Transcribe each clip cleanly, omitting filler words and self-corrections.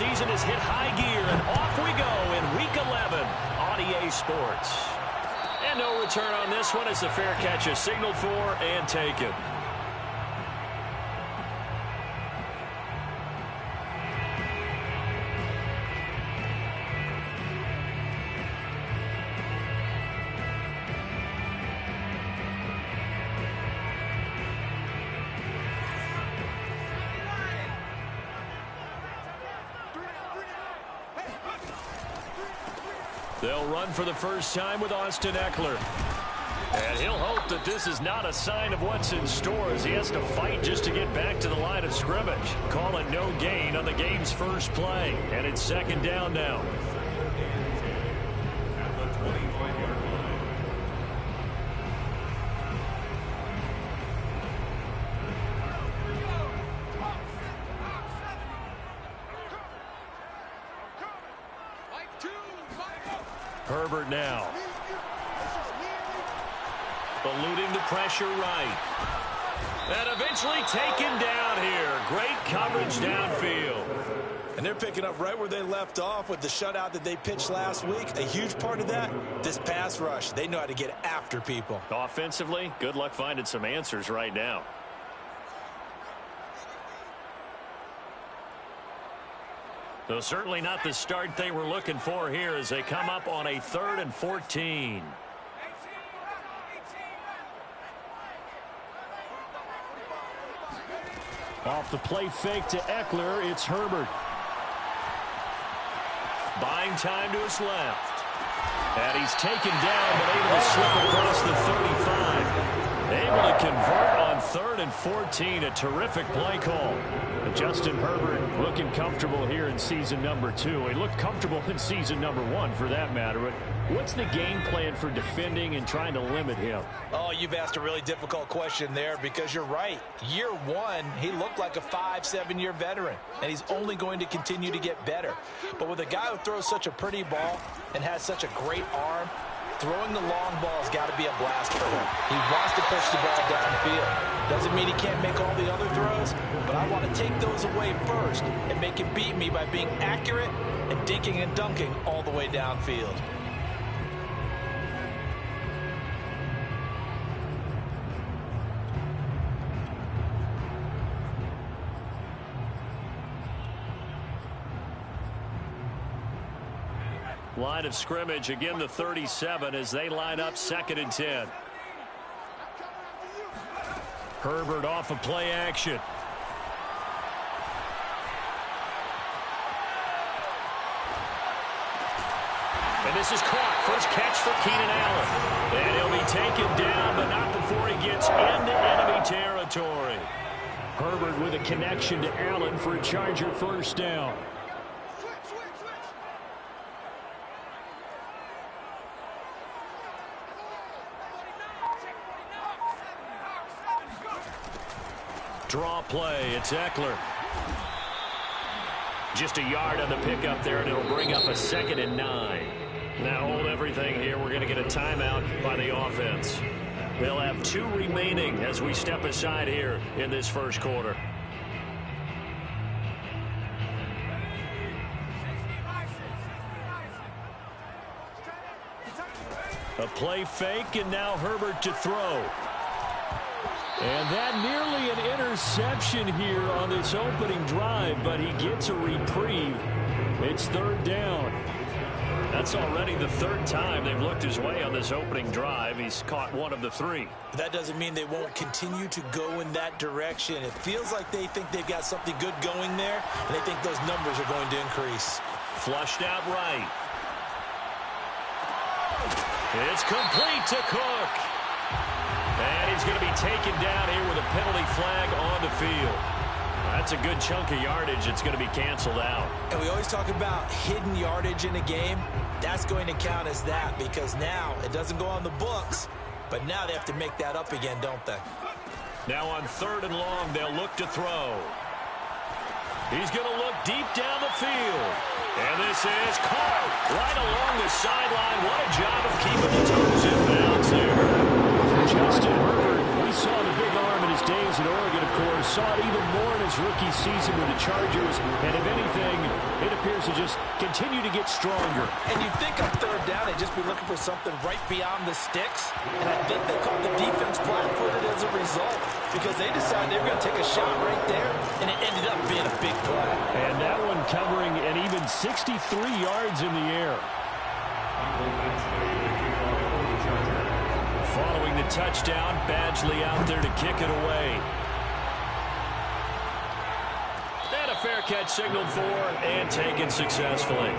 season has hit high gear, and off we go in Week 11 on EA Sports. And no return on this one as the fair catch is signaled for and taken. They'll run for the first time with Austin Eckler. And he'll hope that this is not a sign of what's in store as he has to fight just to get back to the line of scrimmage. Call it no gain on the game's first play. And it's second down now. Herbert now. Eluding the pressure right. And eventually taken down here. Great coverage downfield. And they're picking up right where they left off with the shutout that they pitched last week. A huge part of that, this pass rush. They know how to get after people. Offensively, good luck finding some answers right now. So certainly not the start they were looking for here as they come up on a 3rd and 14. Off the play fake to Eckler, it's Herbert. Buying time to his left. And he's taken down, but able to slip across the 35. Able to convert on 3rd and 14. A terrific play call. But Justin Herbert looking comfortable here in season number 2. He looked comfortable in season number 1 for that matter. But what's the game plan for defending and trying to limit him? Oh, you've asked a really difficult question there because you're right. Year 1, he looked like a 5-7-year veteran, and he's only going to continue to get better. But with a guy who throws such a pretty ball and has such a great arm, throwing the long ball has got to be a blast for him. He wants to push the ball downfield. Doesn't mean he can't make all the other throws, but I want to take those away first and make him beat me by being accurate and dinking and dunking all the way downfield. Line of scrimmage, again the 37 as they line up 2nd and 10. Herbert off of play action. And this is caught. First catch for Keenan Allen. And he'll be taken down, but not before he gets into enemy territory. Herbert with a connection to Allen for a Charger first down. Draw play, it's Eckler. Just a yard on the pickup there, and it'll bring up a 2nd and 9. Now hold everything here. We're going to get a timeout by the offense. They'll have 2 remaining as we step aside here in this first quarter. A play fake, and now Herbert to throw. And that nearly an interception here on this opening drive, but he gets a reprieve. It's 3rd down. That's already the 3rd time they've looked his way on this opening drive. He's caught 1 of the 3. That doesn't mean they won't continue to go in that direction. It feels like they think they've got something good going there, and they think those numbers are going to increase. Flushed out right. It's complete to Cook. And he's going to be taken down here with a penalty flag on the field. That's a good chunk of yardage. It's going to be canceled out. And we always talk about hidden yardage in a game. That's going to count as that because now it doesn't go on the books, but now they have to make that up again, don't they? Now on 3rd and long, they'll look to throw. He's going to look deep down the field. And this is caught right along the sideline. What a job of keeping the toes in bounds there. For Justin Herbert, we saw the big arm in his days at Oregon, of course. saw it even more in his rookie season with the Chargers, and if anything, it appears to just continue to get stronger. And you'd think on third down they'd just be looking for something right beyond the sticks, and I think they caught the defense flat-footed as a result because they decided they were going to take a shot right there, and it ended up being a big play. And that one covering an even 63 yards in the air. Following the touchdown, Badgley out there to kick it away. And a fair catch signaled for and taken successfully.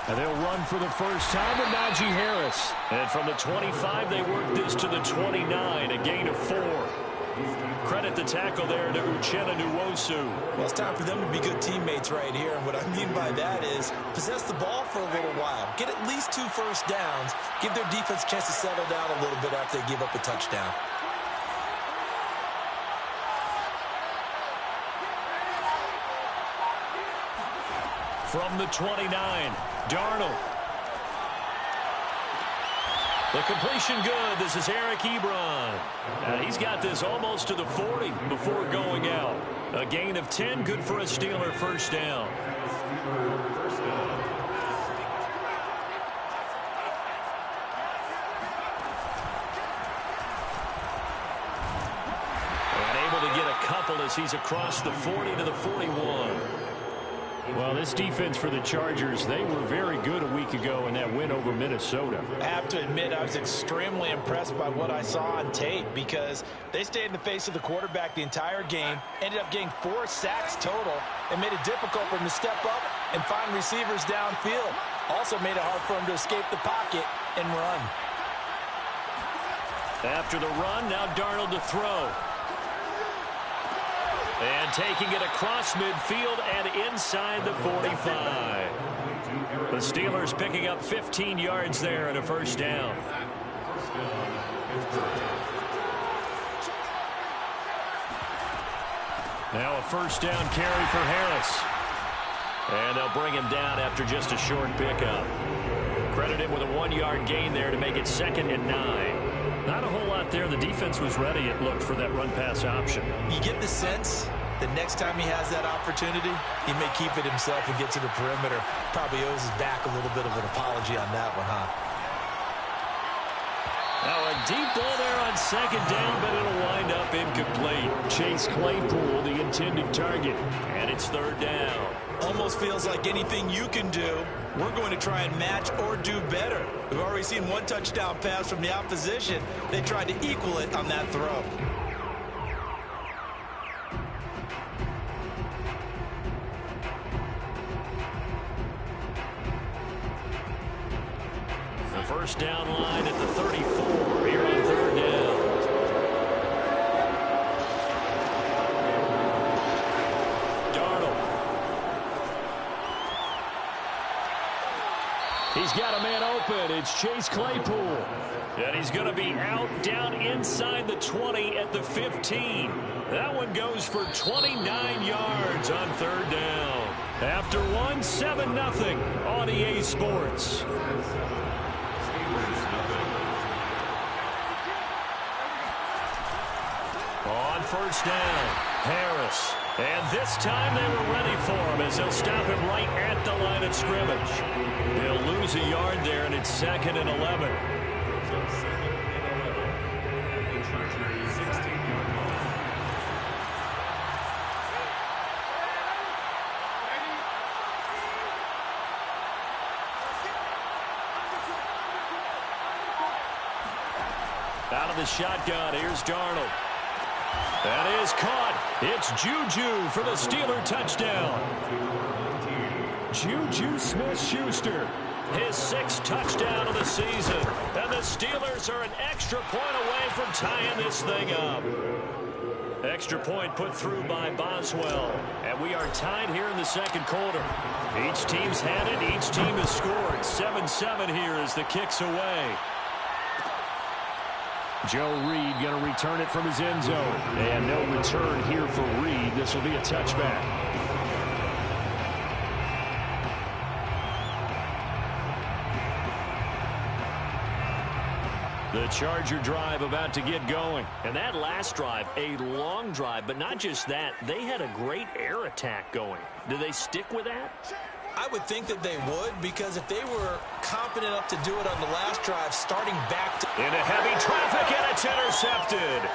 And they'll run for the first time with Najee Harris. And from the 25, they work this to the 29, a gain of 4. Credit the tackle there to Uchenna Nwosu. Well, it's time for them to be good teammates right here. And what I mean by that is possess the ball for a little while. Get at least 2 first downs. Give their defense a chance to settle down a little bit after they give up a touchdown. From the 29, Darnold. The completion good. This is Eric Ebron. He's got this almost to the 40 before going out. A gain of 10, good for a Steeler first down. And able to get a couple as he's across the 40 to the 41. Well, this defense for the Chargers, they were very good a week ago in that win over Minnesota. I have to admit, I was extremely impressed by what I saw on tape because they stayed in the face of the quarterback the entire game, ended up getting 4 sacks total, and made it difficult for him to step up and find receivers downfield. Also made it hard for him to escape the pocket and run. After the run, now Darnold to throw. And taking it across midfield and inside the 45. The Steelers picking up 15 yards there and a first down. Now a first down carry for Harris. And they'll bring him down after just a short pickup. Credit him with a 1-yard gain there to make it 2nd and 9. Not a whole lot there. The defense was ready, it looked, for that run-pass option. You get the sense that next time he has that opportunity, he may keep it himself and get to the perimeter. Probably owes his back a little bit of an apology on that one, huh? Now a deep ball there on 2nd down, but it'll wind up incomplete. Chase Claypool, the intended target, and it's 3rd down. Almost feels like anything you can do, we're going to try and match or do better. We've already seen 1 touchdown pass from the opposition. They tried to equal it on that throw. The first down line at the 34 here on 3rd down. He's got a man open. It's Chase Claypool. And he's going to be out down inside the 20 at the 15. That one goes for 29 yards on 3rd down. After 1, 7-0 on EA Sports. On first down, Harris. And this time they were ready for him as they'll stop him right at the line of scrimmage. They'll lose a yard there, and it's 2nd and 11. Out of the shotgun, here's Darnold. That is caught. It's Juju for the Steeler touchdown. Juju Smith-Schuster, his 6th touchdown of the season. And the Steelers are an extra point away from tying this thing up. Extra point put through by Boswell. And we are tied here in the 2nd quarter. Each team's had it. Each team has scored. 7-7 here as the kick's away. Joe Reed going to return it from his end zone. And no return here for Reed. This will be a touchback. The Charger drive about to get going. And that last drive, a long drive, but not just that. They had a great air attack going. Do they stick with that? I would think that they would, because if they were confident enough to do it on the last drive, starting back to... Into heavy traffic, and it's intercepted.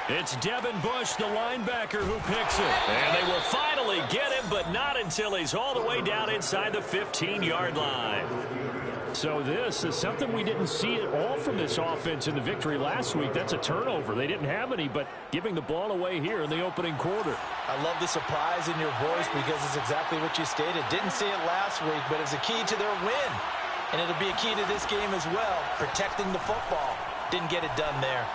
It's Devin Bush, the linebacker, who picks it. And they will finally get him, but not until he's all the way down inside the 15-yard line. So this is something we didn't see at all from this offense in the victory last week. That's a turnover. They didn't have any, but giving the ball away here in the opening quarter. I love the surprise in your voice, because it's exactly what you stated. Didn't see it last week, but it's a key to their win. And it'll be a key to this game as well, protecting the football. Didn't get it done there.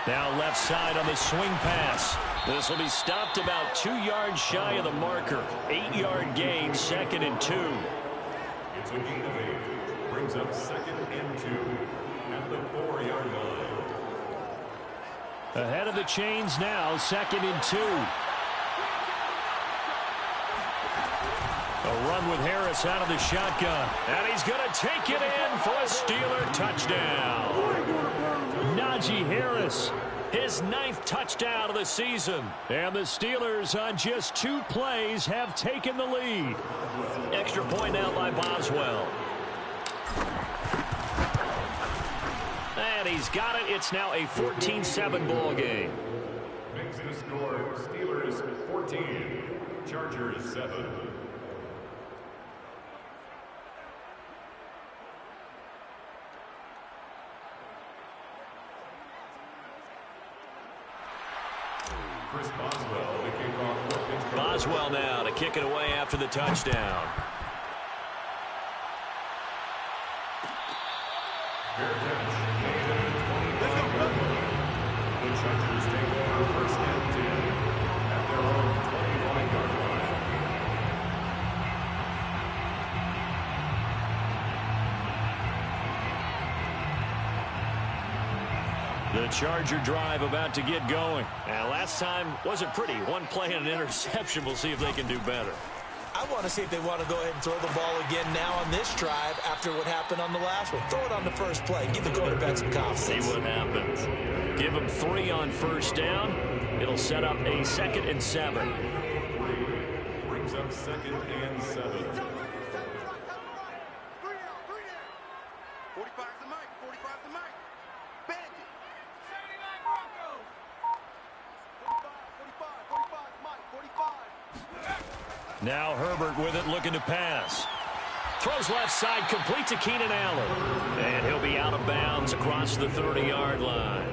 Now left side on the swing pass. This will be stopped about 2 yards shy of the marker. 8-yard gain, 2nd and 2. It's a gain of 8. Brings up 2nd and 2 at the 4-yard line. Ahead of the chains now, 2nd and 2. A run with Harris out of the shotgun. And he's going to take it in for a Steeler touchdown. Najee Harris, his 9th touchdown of the season. And the Steelers on just 2 plays have taken the lead. Extra point now by Boswell. And he's got it. It's now a 14-7 ball game. Makes the score Steelers 14, Chargers 7. Chris Boswell, the kickoff for Pittsburgh. Boswell now to kick it away after the touchdown. Fair catch. The Chargers take over 1st and 10 at their own 25-yard line. The Charger drive about to get going. Now, last time wasn't pretty. 1 play and an interception. We'll see if they can do better. I want to see if they want to go ahead and throw the ball again now on this drive after what happened on the last one. Throw it on the first play. Give the quarterback some confidence. See what happens. Give him 3 on 1st down. It'll set up a 2nd and 7. Brings up 2nd and 7. 45's the mic. 45's the mic. Bandit. 79 Broncos. 45, Mike. 45. Now Herbert with it, looking to pass. Throws left side, complete to Keenan Allen. And he'll be out of bounds across the 30-yard line.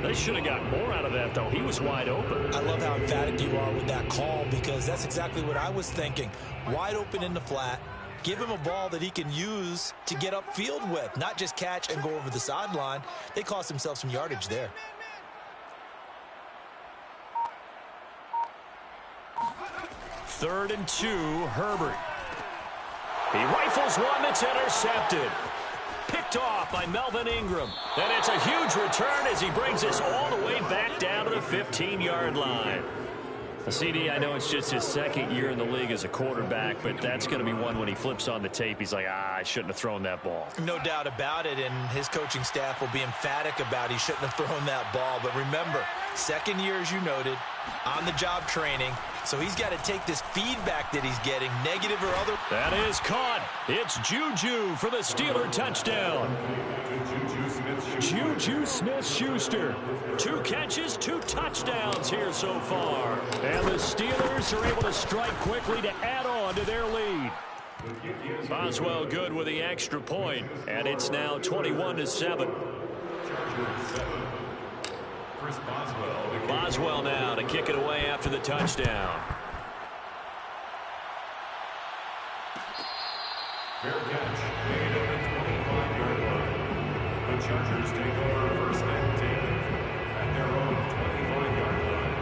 They should have gotten more out of that, though. He was wide open. I love how emphatic you are with that call, because that's exactly what I was thinking. Wide open in the flat. Give him a ball that he can use to get upfield with, not just catch and go over the sideline. They cost themselves some yardage there. Third and 2, Herbert. He rifles one that's intercepted. Picked off by Melvin Ingram. And it's a huge return as he brings us all the way back down to the 15-yard line. CD, I know it's just his 2nd year in the league as a quarterback, but that's going to be one when he flips on the tape. He's like, I shouldn't have thrown that ball. No doubt about it, and his coaching staff will be emphatic about he shouldn't have thrown that ball. But remember, 2nd year, as you noted, on-the-job training, so he's got to take this feedback that he's getting, negative or other. That is caught. It's Juju for the Steeler touchdown. Juju Smith-Schuster. 2 catches, 2 touchdowns here so far. And the Steelers are able to strike quickly to add on to their lead. Boswell good with the extra point, and it's now 21-7. Chris Boswell. Boswell now to kick it away after the touchdown. Fair catch made at the 25-yard line. The Chargers take over 1st and 10 at their own 25-yard line.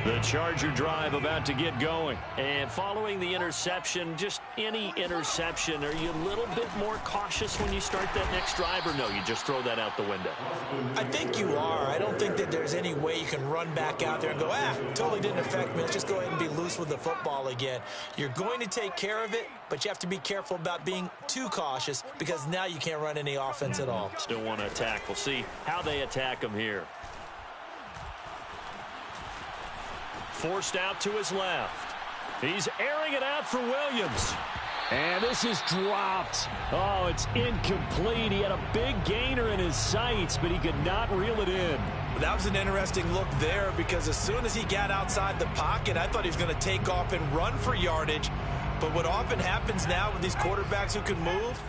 The Charger drive about to get going. And following the interception, just any interception, are you a little bit more cautious when you start that next drive, or no, you just throw that out the window? I think you are. I don't think that there's any way you can run back out there and go, totally didn't affect me. Let's just go ahead and be loose with the football again. You're going to take care of it, but you have to be careful about being too cautious because now you can't run any offense at all. Still want to attack. We'll see how they attack him here. Forced out to his left. He's airing it out for Williams. And this is dropped. Oh, it's incomplete. He had a big gainer in his sights, but he could not reel it in. That was an interesting look there because as soon as he got outside the pocket, I thought he was going to take off and run for yardage. But what often happens now with these quarterbacks who can move,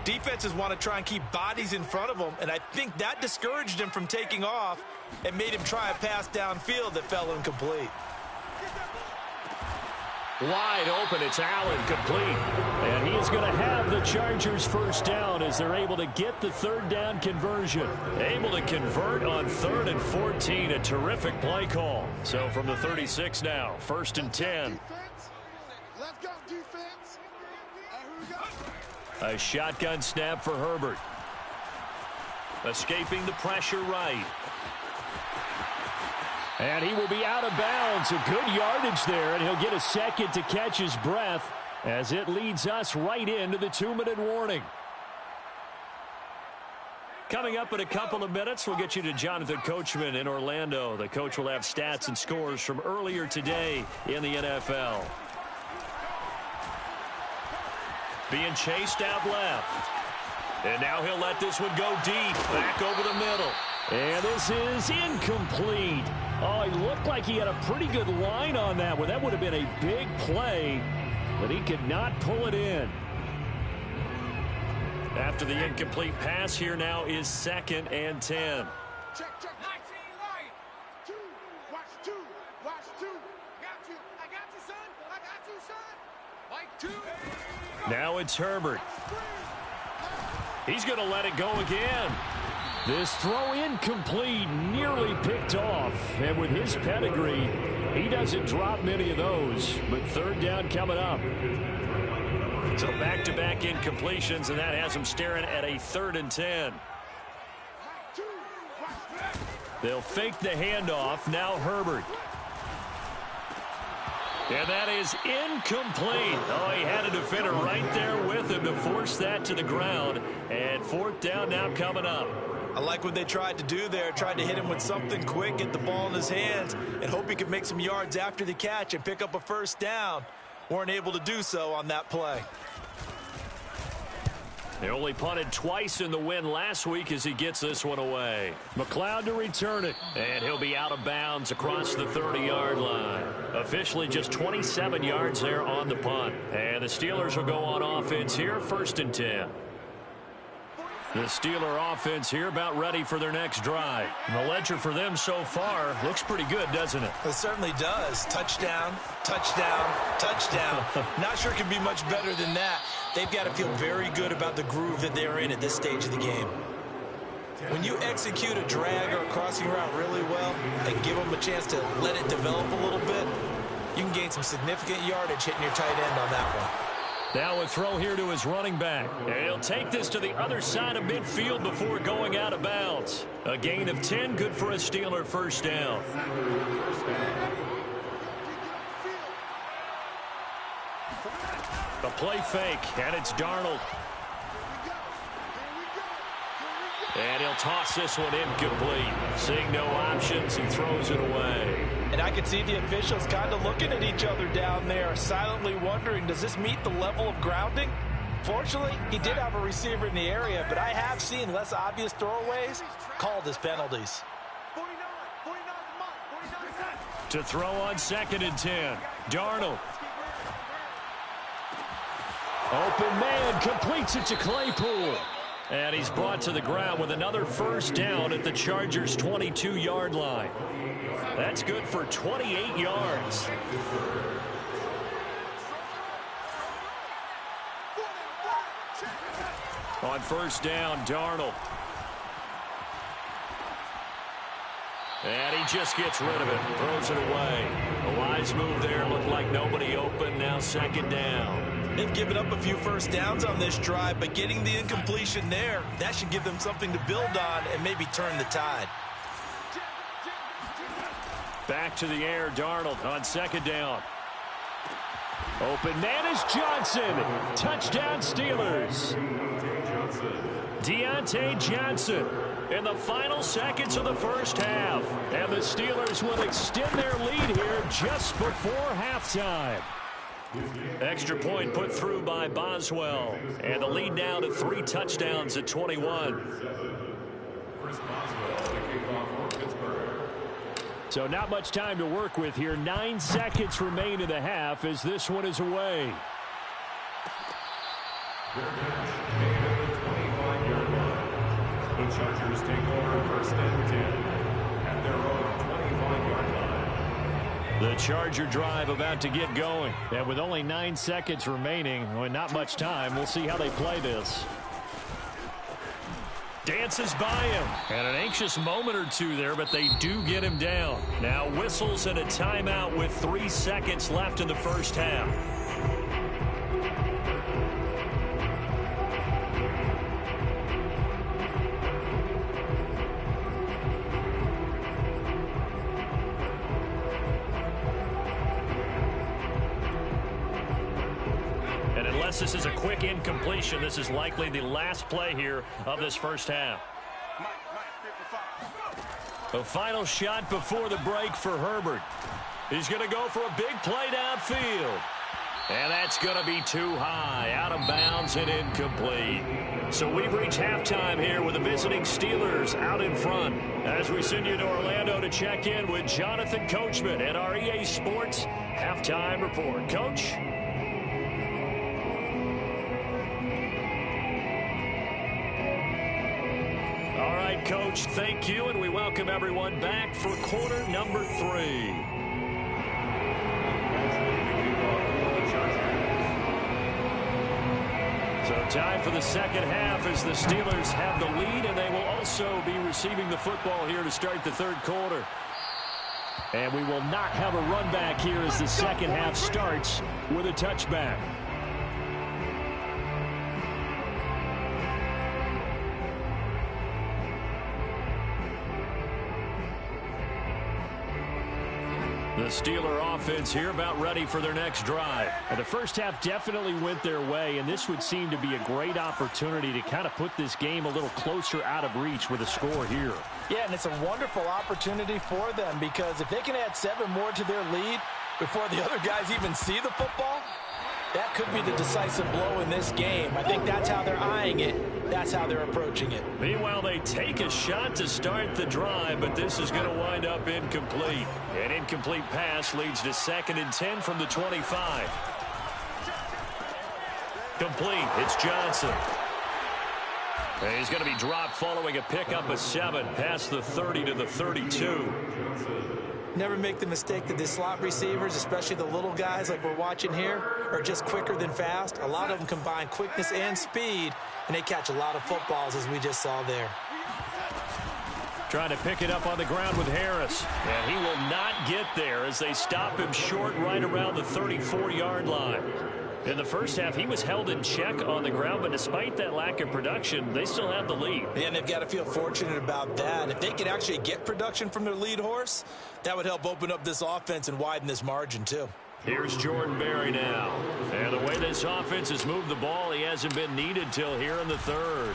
defenses want to try and keep bodies in front of them, and I think that discouraged him from taking off and made him try a pass downfield that fell incomplete. Wide open, it's Allen, complete. And he is going to have the Chargers first down as they're able to get the third down conversion. Able to convert on 3rd and 14, a terrific play call. So from the 36 now, 1st and 10. Let's go, defense. Here we go. A shotgun snap for Herbert. Escaping the pressure right. And he will be out of bounds. A good yardage there, and he'll get a second to catch his breath as it leads us right into the 2-minute warning. Coming up in a couple of minutes, we'll get you to Jonathan Coachman in Orlando. The coach will have stats and scores from earlier today in the NFL. Being chased out left. And now he'll let this one go deep, back over the middle. And this is incomplete. Oh, he looked like he had a pretty good line on that one. That would have been a big play, but he could not pull it in. After the incomplete pass, here now is 2nd and 10. Check. 19 right. 2. Watch 2. Watch 2. I got you, son. I got you, son. Like 2. Now it's Herbert. He's going to let it go again. This throw incomplete, nearly picked off. And with his pedigree, he doesn't drop many of those. But 3rd down coming up. So back-to-back incompletions, and that has him staring at a 3rd and 10. They'll fake the handoff. Now Herbert. And that is incomplete. Oh, he had a defender right there with him to force that to the ground. And 4th down now coming up. I like what they tried to do there. Tried to hit him with something quick, get the ball in his hands, and hope he could make some yards after the catch and pick up a 1st down. Weren't able to do so on that play. They only punted twice in the win last week as he gets this one away. McLeod to return it. And he'll be out of bounds across the 30-yard line. Officially just 27 yards there on the punt. And the Steelers will go on offense here, 1st and 10. The Steeler offense here about ready for their next drive. And the ledger for them so far looks pretty good, doesn't it? It certainly does. Touchdown, touchdown, touchdown. Not sure it can be much better than that. They've got to feel very good about the groove that they're in at this stage of the game. When you execute a drag or a crossing route really well and give them a chance to let it develop a little bit, you can gain some significant yardage hitting your tight end on that one. Now a throw here to his running back. And he'll take this to the other side of midfield before going out of bounds. A gain of 10, good for a Steeler 1st down. A play fake, and it's Darnold. And he'll toss this one incomplete. Seeing no options, he throws it away. And I can see the officials kind of looking at each other down there, silently wondering, does this meet the level of grounding? Fortunately, he did have a receiver in the area, but I have seen less obvious throwaways called as penalties. 49. To throw on 2nd and 10. Darnold. Open man, completes it to Claypool. And he's brought to the ground with another 1st down at the Chargers' 22-yard line. That's good for 28 yards. On 1st down, Darnold. And he just gets rid of it, throws it away. A wise move there, looked like nobody open, now second down. They've given up a few first downs on this drive, but getting the incompletion there, that should give them something to build on and maybe turn the tide. Back to the air, Darnold on second down. Open man is Johnson. Touchdown Steelers. Deontay Johnson in the final seconds of the first half. And the Steelers will extend their lead here just before halftime. Extra point put through by Boswell. And the lead now to 3 touchdowns at 21. So not much time to work with here. 9 seconds remain in the half as this one is away. The Chargers take over first and 10 at their own 25-yard line. The Charger drive about to get going. And with only 9 seconds remaining, well, not much time, we'll see how they play this. Dances by him. And an anxious moment or two there, but they do get him down. Now whistles and a timeout with 3 seconds left in the first half. This is a quick incompletion. This is likely the last play here of this first half. The final shot before the break for Herbert. He's going to go for a big play downfield. And that's going to be too high. Out of bounds and incomplete. So we've reached halftime here with the visiting Steelers out in front. As we send you to Orlando to check in with Jonathan Coachman at our EA Sports Halftime Report. Coach? All right, Coach, thank you, and we welcome everyone back for quarter number 3. So time for the second half as the Steelers have the lead, and they will also be receiving the football here to start the third quarter. And we will not have a run back here as the second half starts with a touchback. The Steeler offense here about ready for their next drive. And the first half definitely went their way, and this would seem to be a great opportunity to kind of put this game a little closer out of reach with a score here. Yeah, and it's a wonderful opportunity for them because if they can add 7 more to their lead before the other guys even see the football, that could be the decisive blow in this game. I think that's how they're eyeing it. That's how they're approaching it. Meanwhile, they take a shot to start the drive, but this is going to wind up incomplete. An incomplete pass leads to 2nd and 10 from the 25. Complete. It's Johnson. And he's going to be dropped following a pickup of 7 past the 30 to the 32. Never make the mistake that the slot receivers, especially the little guys like we're watching here, are just quicker than fast. A lot of them combine quickness and speed, and they catch a lot of footballs, as we just saw there. Trying to pick it up on the ground with Harris. And he will not get there as they stop him short right around the 34-yard line. In the first half, he was held in check on the ground, but despite that lack of production, they still have the lead. And they've got to feel fortunate about that. If they could actually get production from their lead horse, that would help open up this offense and widen this margin, too. Here's Jordan Berry now. And the way this offense has moved the ball, he hasn't been needed till here in the third.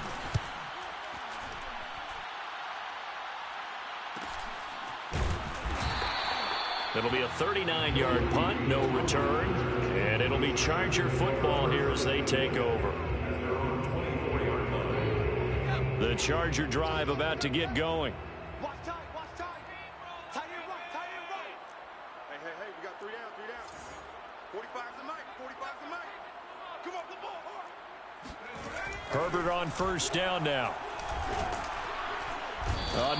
It'll be a 39-yard punt, no return. And it'll be Charger football here as they take over. The Charger drive about to get going. Watch time, watch time. Tie it right, tie it right. Hey, we got 3 down. 45's the mic, 45's the mic. Come on, the ball. Herbert on first down now.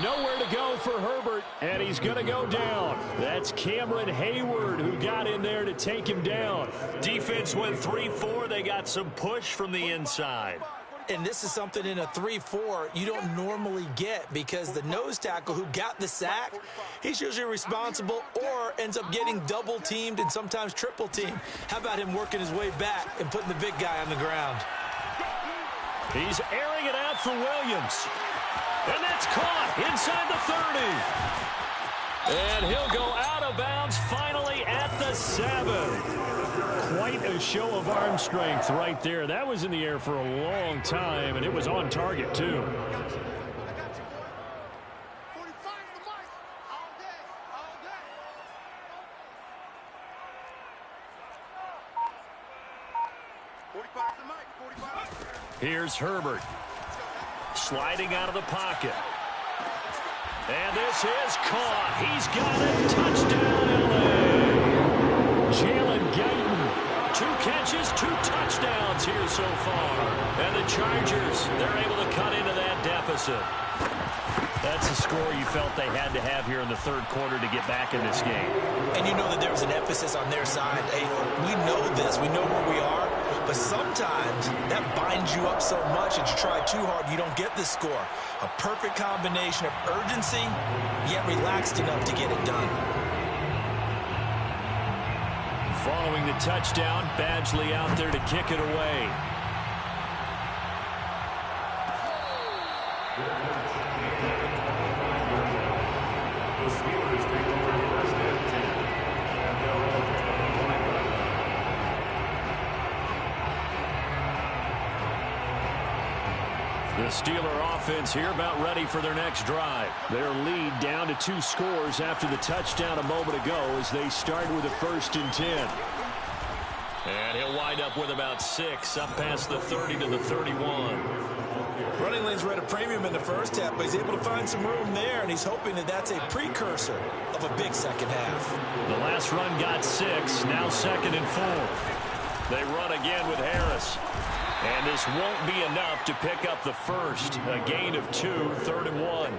Nowhere to go for Herbert, and he's going to go down. That's Cameron Hayward who got in there to take him down. Defense went 3-4. They got some push from the inside. And this is something in a 3-4 you don't normally get because the nose tackle who got the sack, he's usually responsible or ends up getting double teamed and sometimes triple teamed. How about him working his way back and putting the big guy on the ground? He's airing it out for Williams. And that's caught inside the 30. And he'll go out of bounds finally at the 7. Quite a show of arm strength right there. That was in the air for a long time, and it was on target, too. Here's Herbert. Sliding out of the pocket. And this is caught. He's got it. Touchdown, L.A. Jalen Guyton. 2 catches, 2 touchdowns here so far. And the Chargers, they're able to cut into that deficit. That's a score you felt they had to have here in the third quarter to get back in this game. And you know that there was an emphasis on their side. Hey, we know this. We know where we are. But sometimes that binds you up so much that you try too hard, you don't get this score. A perfect combination of urgency, yet relaxed enough to get it done. Following the touchdown, Badgley out there to kick it away. The Steelers take over first and 10. And they'll run to the line. The Steeler offense here about ready for their next drive. Their lead down to 2 scores after the touchdown a moment ago as they start with a 1st and 10. And he'll wind up with about 6 up past the 30 to the 31. Running lanes were at a premium in the first half, but he's able to find some room there, and he's hoping that that's a precursor of a big second half. The last run got 6, now 2nd and 4. They run again with Harris. And this won't be enough to pick up the first. A gain of 2, 3rd and 1.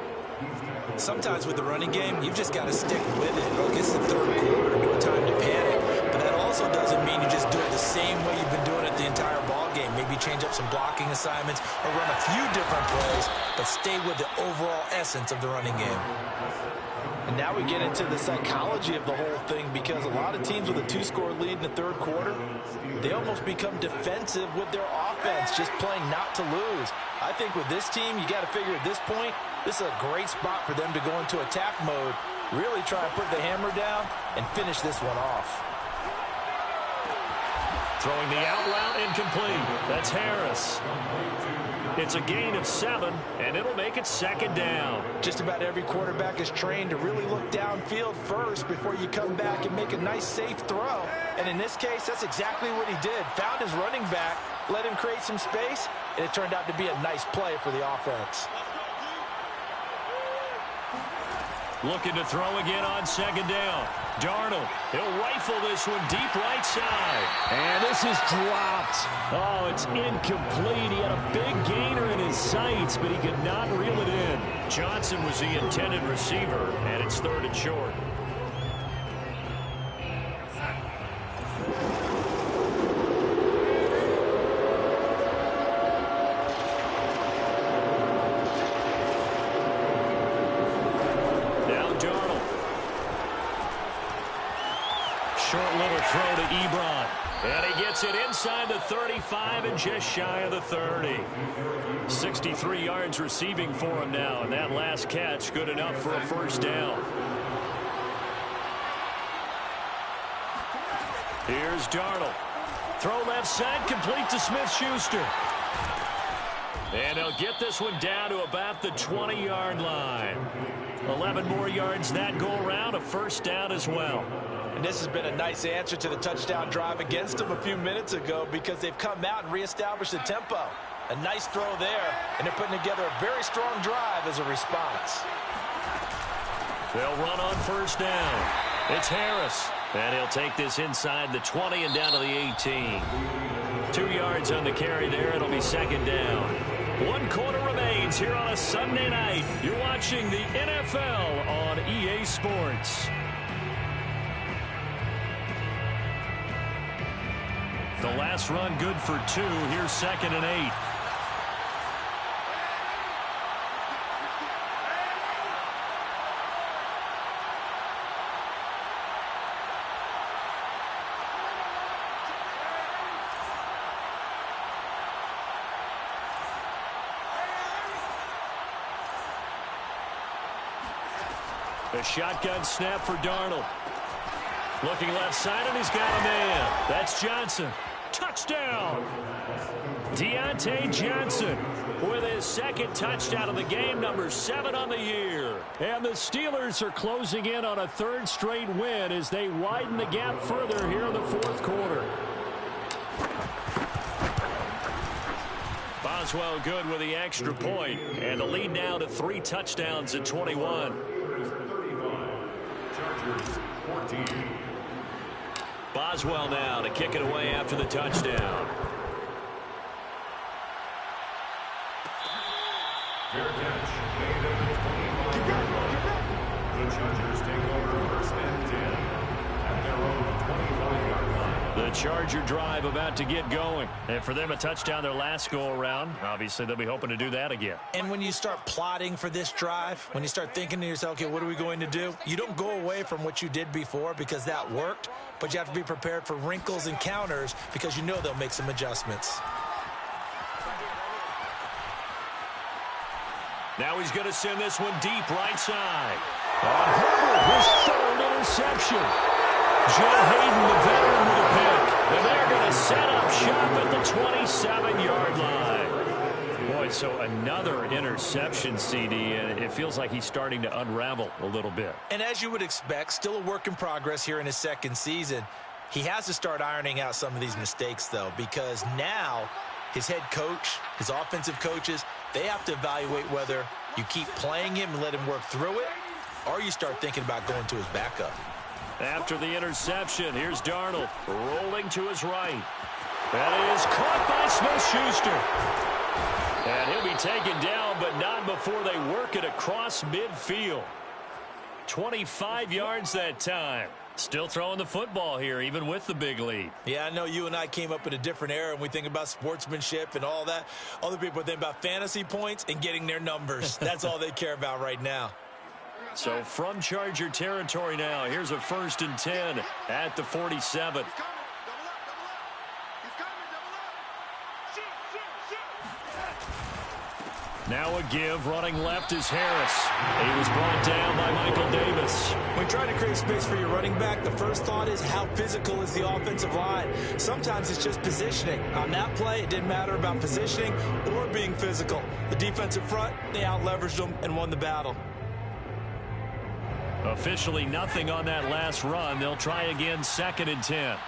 Sometimes with the running game, you've just got to stick with it. Look, it's the third quarter, no time to panic. But that also doesn't mean you just do it the same way you've been doing it the entire ball game. Maybe change up some blocking assignments or run a few different plays, but stay with the overall essence of the running game. And now we get into the psychology of the whole thing because a lot of teams with a 2-score lead in the third quarter, they almost become defensive with their offense, just playing not to lose. I think with this team, you got to figure at this point, this is a great spot for them to go into attack mode, really try to put the hammer down and finish this one off. Throwing the out route incomplete. That's Harris. It's a gain of 7, and it'll make it 2nd down. Just about every quarterback is trained to really look downfield first before you come back and make a nice, safe throw. And in this case, that's exactly what he did. Found his running back, let him create some space, and it turned out to be a nice play for the offense. Looking to throw again on 2nd down. Darnold, he'll rifle this one deep right side. And this is dropped. Oh, it's incomplete. He had a big gainer in his sights, but he could not reel it in. Johnson was the intended receiver, and it's 3rd and short. Short little throw to Ebron. And he gets it inside the 35 and just shy of the 30. 63 yards receiving for him now. And that last catch good enough for a 1st down. Here's Darnold. Throw left side, complete to Smith-Schuster. And he'll get this one down to about the 20-yard line. 11 more yards that go around, a 1st down as well. And this has been a nice answer to the touchdown drive against them a few minutes ago because they've come out and reestablished the tempo. A nice throw there, and they're putting together a very strong drive as a response. They'll run on 1st down. It's Harris, and he'll take this inside the 20 and down to the 18. 2 yards on the carry there. It'll be 2nd down. 1 quarter remains here on a Sunday night. You're watching the NFL on EA Sports. The last run good for 2. Here's 2nd and 8. A shotgun snap for Darnold. Looking left side, and he's got a man. That's Johnson. Touchdown! Deontay Johnson with his second touchdown of the game, number 7 on the year. And the Steelers are closing in on a third straight win as they widen the gap further here in the fourth quarter. Boswell good with the extra point, and the lead now to 3 touchdowns at 21. Chargers 14. Boswell now to kick it away after the touchdown. Fair catch. Made at the 25-yard line. The Chargers take over first and 10 at their own 25-yard line. The Charger drive about to get going. And for them, a touchdown their last go-around. Obviously, they'll be hoping to do that again. And when you start plotting for this drive, when you start thinking to yourself, okay, what are we going to do? You don't go away from what you did before because that worked, but you have to be prepared for wrinkles and counters because you know they'll make some adjustments. Now he's going to send this one deep right side. On Herbert, his third interception. Joe Hayden, the veteran, with a pick. And they're going to set up shop at the 27-yard line. Boy, so another interception, CD, and it feels like he's starting to unravel a little bit. And as you would expect, still a work in progress here in his second season. He has to start ironing out some of these mistakes, though, because now his head coach, his offensive coaches, they have to evaluate whether you keep playing him and let him work through it, or you start thinking about going to his backup. After the interception, here's Darnold rolling to his right. That is caught by Smith-Schuster. And he'll be taken down, but not before they work it across midfield. 25 yards that time. Still throwing the football here, even with the big lead. Yeah, I know you and I came up in a different era, and we think about sportsmanship and all that. Other people think about fantasy points and getting their numbers. That's all they care about right now. So from Charger territory now, here's a 1st and 10 at the 47. Now a give, running left is Harris. He was brought down by Michael Davis. When trying to create space for your running back, the first thought is how physical is the offensive line. Sometimes it's just positioning. On that play, it didn't matter about positioning or being physical. The defensive front, they out-leveraged them and won the battle. Officially nothing on that last run. They'll try again, 2nd and 10.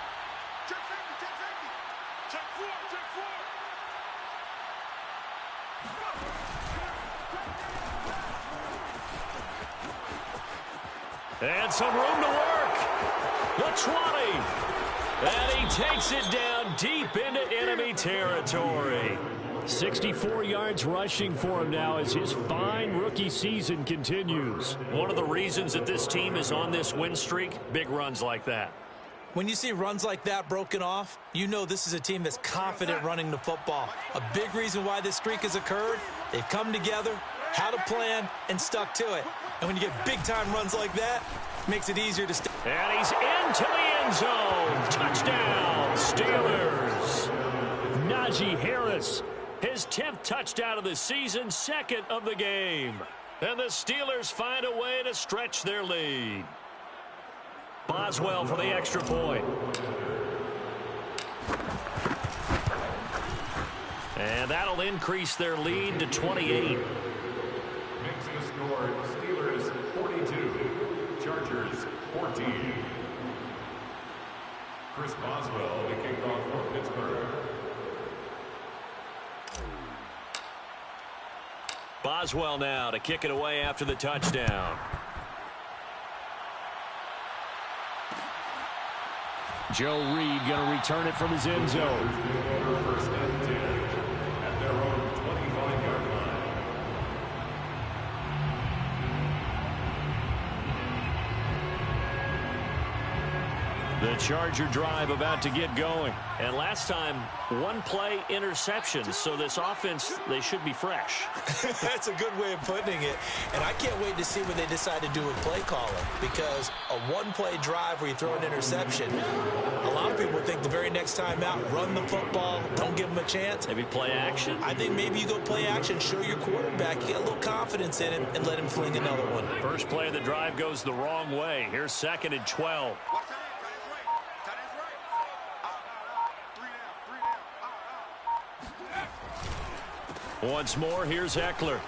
And some room to work. The 20. And he takes it down deep into enemy territory. 64 yards rushing for him now as his fine rookie season continues. One of the reasons that this team is on this win streak, big runs like that. When you see runs like that broken off, you know this is a team that's confident running the football. A big reason why this streak has occurred, they've come together, had a plan, and stuck to it. And when you get big-time runs like that, it makes it easier to stay. And he's into the end zone. Touchdown, Steelers. Najee Harris, his 10th touchdown of the season, 2nd of the game. And the Steelers find a way to stretch their lead. Boswell for the extra point. And that'll increase their lead to 28. Makes the score Steelers 42, Chargers 14. Chris Boswell, the kickoff for Pittsburgh. Boswell now to kick it away after the touchdown. Joe Reed going to return it from his end zone. First and 10 at their own 25-yard line. The Charger drive about to get going. And last time, one-play interceptions. So this offense, they should be fresh. That's a good way of putting it. And I can't wait to see what they decide to do with play calling. Because a one-play drive where you throw an interception, a lot of people think the very next time out, run the football, don't give them a chance. Maybe play action? I think maybe you go play action, show your quarterback, get a little confidence in him, and let him fling another one. First play of the drive goes the wrong way. Here's 2nd and 12. Once more, here's Eckler.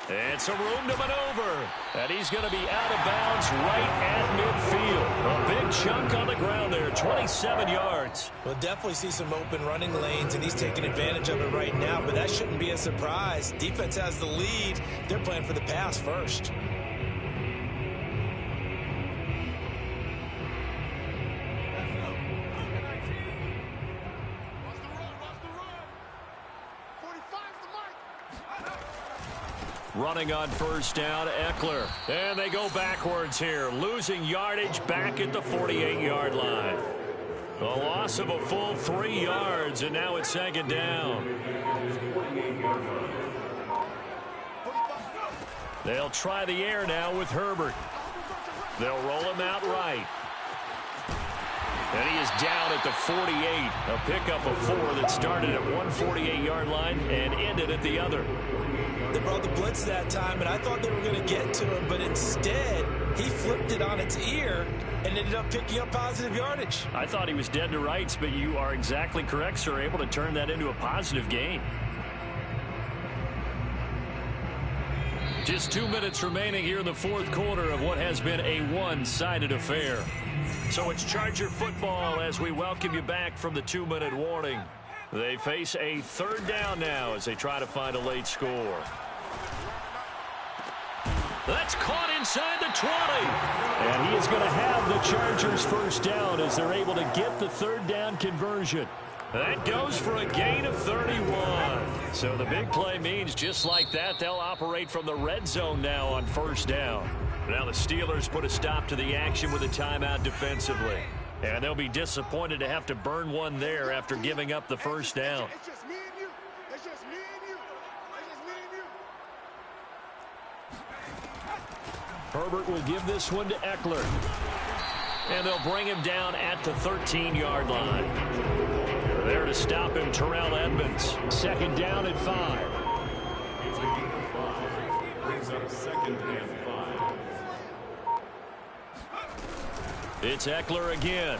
And some room to maneuver. And he's going to be out of bounds right at midfield. A big chunk on the ground there, 27 yards. We'll definitely see some open running lanes, and he's taking advantage of it right now, but that shouldn't be a surprise. Defense has the lead. They're playing for the pass first. Running on first down, Eckler. And they go backwards here, losing yardage back at the 48-yard line. A loss of a full 3 yards, and now it's 2nd down. They'll try the air now with Herbert. They'll roll him out right. And he is down at the 48. A pickup of 4 that started at one 48-yard line and ended at the other. They brought the blitz that time, and I thought they were going to get to him, but instead, he flipped it on its ear and ended up picking up positive yardage. I thought he was dead to rights, but you are exactly correct, sir. Able to turn that into a positive gain. Just 2 minutes remaining here in the 4th quarter of what has been a one-sided affair. So it's Charger football as we welcome you back from the 2-minute warning. They face a 3rd down now as they try to find a late score. That's caught inside the 20. And he is going to have the Chargers first down as they're able to get the 3rd down conversion. That goes for a gain of 31. So the big play means just like that, they'll operate from the red zone now on first down. Now the Steelers put a stop to the action with a timeout defensively. And they'll be disappointed to have to burn one there after giving up the first down. It's just me and you. It's just me and you. It's just me and you. Herbert will give this one to Eckler. And they'll bring him down at the 13-yard line. There to stop him, Terrell Edmonds. 2nd down at 5. It's a gain of 5. Brings up 2nd and 5. It's Eckler again.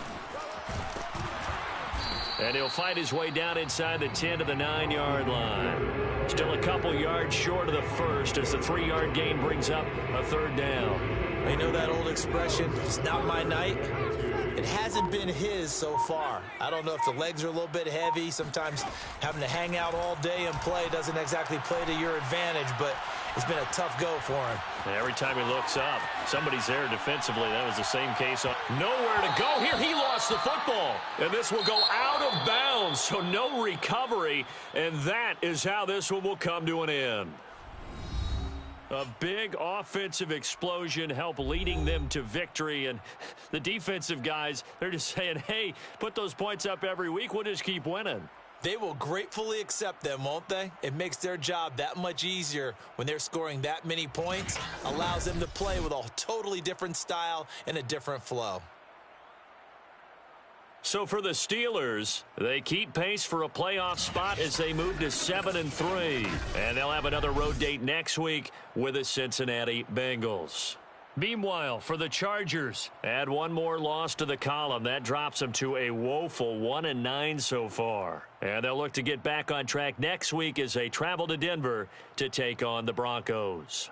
And he'll fight his way down inside the 10 to the 9-yard line. Still a couple yards short of the first as the 3-yard gain brings up a 3rd down. You know that old expression, it's not my night? It hasn't been his so far. I don't know if the legs are a little bit heavy. Sometimes having to hang out all day and play doesn't exactly play to your advantage, but it's been a tough go for him. And every time he looks up, somebody's there defensively. That was the same case. Nowhere to go here. He lost the football. And this will go out of bounds, so no recovery. And that is how this one will come to an end. A big offensive explosion helped leading them to victory. And the defensive guys, they're just saying, hey, put those points up every week. We'll just keep winning. They will gratefully accept them, won't they? It makes their job that much easier when they're scoring that many points. Allows them to play with a totally different style and a different flow. So for the Steelers, they keep pace for a playoff spot as they move to 7-3. And they'll have another road date next week with the Cincinnati Bengals. Meanwhile, for the Chargers, add one more loss to the column. That drops them to a woeful 1-9 so far. And they'll look to get back on track next week as they travel to Denver to take on the Broncos.